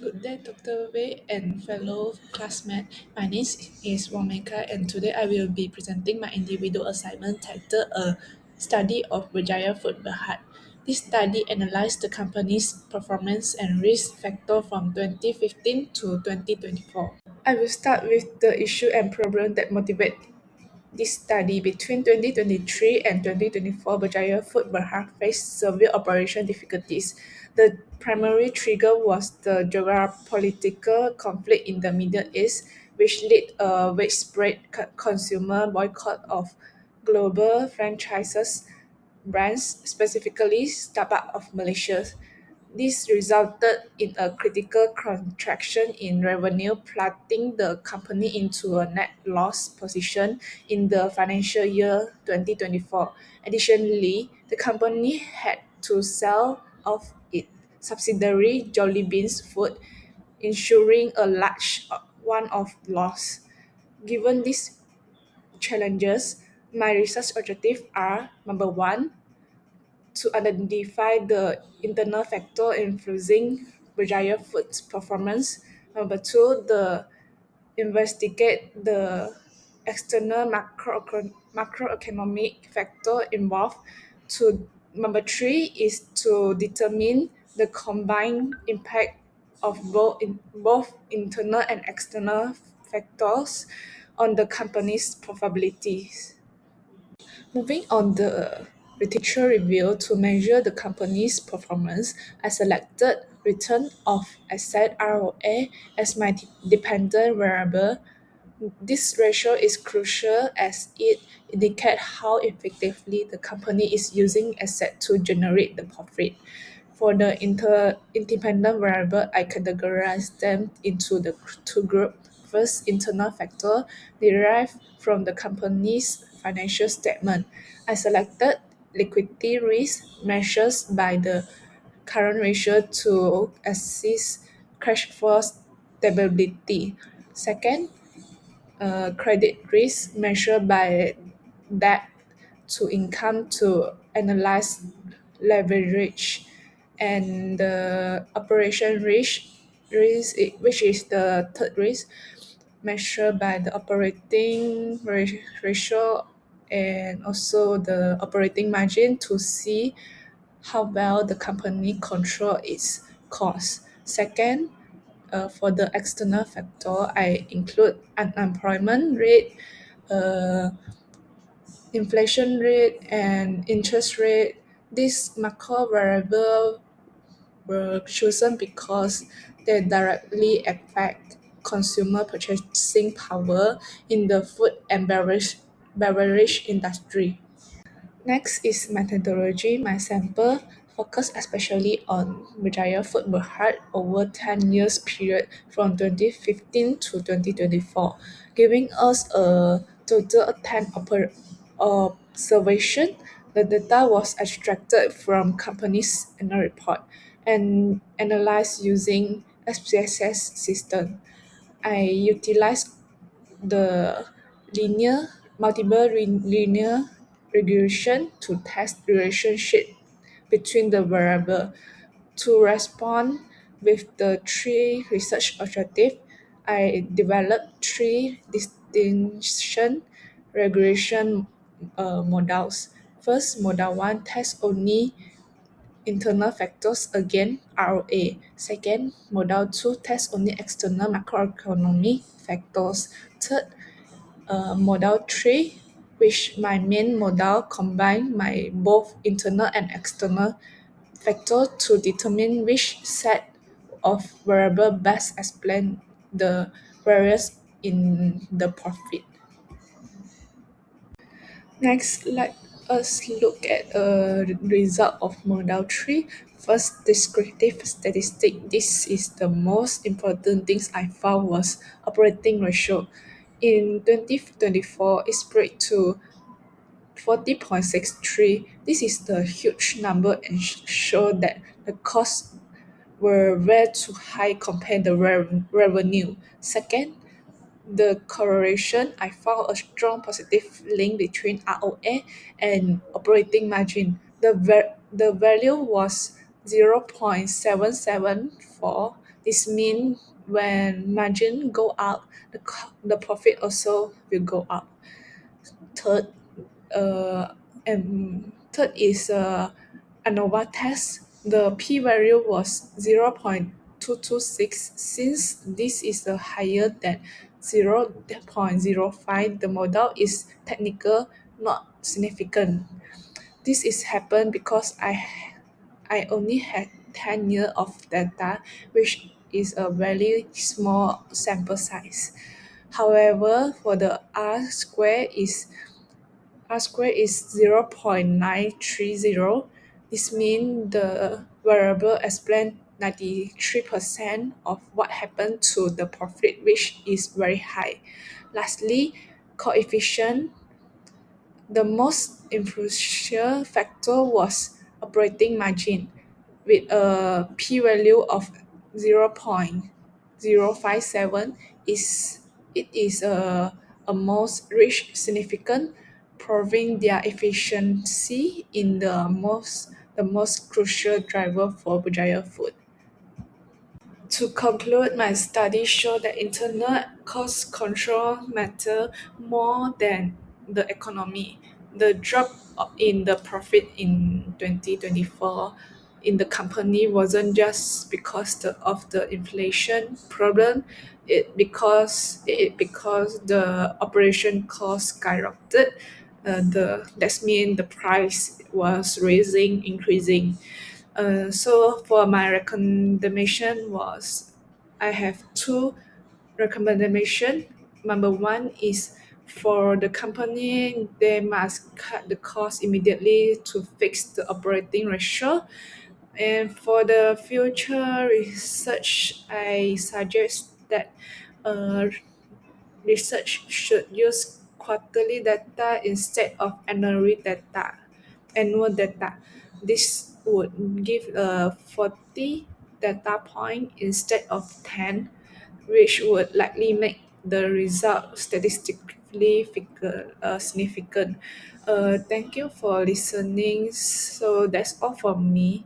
Good day, Dr. Wei and fellow classmates. My name is Wong Mei, and today I will be presenting my individual assignment titled A Study of Berjaya Food Berhad. This study analyzed the company's performance and risk factor from 2015 to 2024. I will start with the issue and problem that motivate this study. Between 2023 and 2024, Berjaya Food Berhad faced severe operation difficulties. The primary trigger was the geopolitical conflict in the Middle East, which led a widespread consumer boycott of global franchises brands, specifically Starbucks of Malaysia. This resulted in a critical contraction in revenue, plunging the company into a net loss position in the financial year 2024. Additionally, the company had to sell off its subsidiary Jollibean's Food, ensuring a large one-off loss. Given these challenges, my research objectives are: number one, to identify the internal factor influencing Berjaya Food's performance. Number two, the investigate the external macroeconomic factor involved. To number three is to determine the combined impact of both internal and external factors on the company's profitability. Moving on the literature review to measure the company's performance, I selected return of asset ROA as my dependent variable. This ratio is crucial as it indicates how effectively the company is using asset to generate the profit. For the independent variable, I categorize them into the two groups. First, internal factor derived from the company's financial statement. I selected liquidity risk measures by the current ratio to assist cash flow stability. Second, credit risk measured by debt to income to analyze leverage, and the operation which is the third risk, measured by the operating ratio and also the operating margin to see how well the company control its costs. Second, for the external factor, I include unemployment rate, uh, inflation rate, and interest rate. These macro variables were chosen because they directly affect consumer purchasing power in the food and beverage industry. Next is methodology. My sample focus especially on Berjaya Food Berhad over 10 years period from 2015 to 2024, giving us a total of 10 observation. The data was extracted from company's annual report and analyzed using SPSS system. I utilized the linear regression to test relationship between the variable. To respond with the three research objectives, I developed three distinction regression models. First, model 1 tests only internal factors, again ROA. Second, model 2 tests only external macroeconomic factors. Third, model 3, which my main model combine my both internal and external factor to determine which set of variable best explain the variance in the profit. Next, let us look at a result of model 3. First, descriptive statistic. This is the most important things I found was operating ratio. In 2024, it spread to 40.63. This is the huge number and show that the costs were way too high compared to revenue. Second, the correlation, I found a strong positive link between ROA and operating margin. The value was 0.774 This means when margin go up, the profit also will go up. Third, and third is ANOVA test. The p-value was 0.226. Since this is higher than 0.05, the model is technical, not significant. This is happened because I only had 10 years of data, which is a very small sample size. However, for the R square is 0.930. This means the variable explain 93% of what happened to the profit, which is very high. Lastly, coefficient. The most influential factor was operating margin with a p-value of 0.057. It is a most rich significant, proving their efficiency in the most crucial driver for Bujaya food. To conclude, my studies show that internal cost control matter more than the economy. The drop in the profit in 2024 in the company wasn't just because of the inflation problem. It because the operation cost skyrocketed. That means the price was raising, increasing. So for my recommendation was, I have two recommendation. Number one is for the company, they must cut the cost immediately to fix the operating ratio. And for the future research, I suggest that uh, research should use quarterly data instead of annual data. This would give a 40 data point instead of 10, which would likely make the result statistically significant. Thank you for listening. So that's all from me.